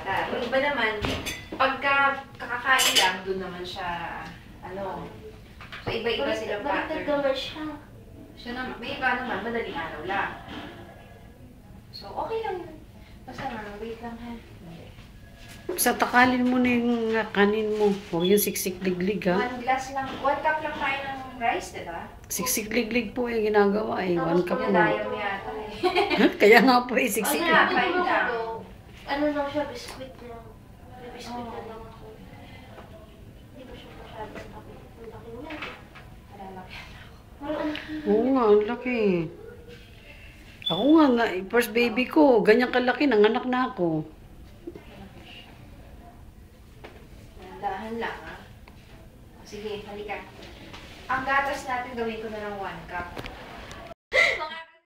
bata. Yung iba naman, pagka kakakain lang, doon naman siya, ano. So, iba-iba sila pattern. Balik siya. Siya naman, may iba naman, madaling araw lang. So, okay lang yun. Basta nga, wait lang ha. Sa takalin mo na yung kanin mo. Huwag yung siksik-liglig ha. 1 glass lang, 1 cup lang tayo ng rice, diba? Siksik-liglig po yung ginagawa eh. 1 cup mo. Pinadaya mo yata eh. Kaya nga po eh, Ano siksik-liglig. na, kain lang. Ano lang siya, biskuit lang. May biskuit na lang ako. Hindi ko siya masyadong laki. Ang laki niya. Malalaki. Oo nga, ang laki. Ako nga, first baby ko, ganyan kalaki, nanganak na ako. Dahan lang ha. Sige, halika. Ang gatas natin gawin ko na ng 1 cup.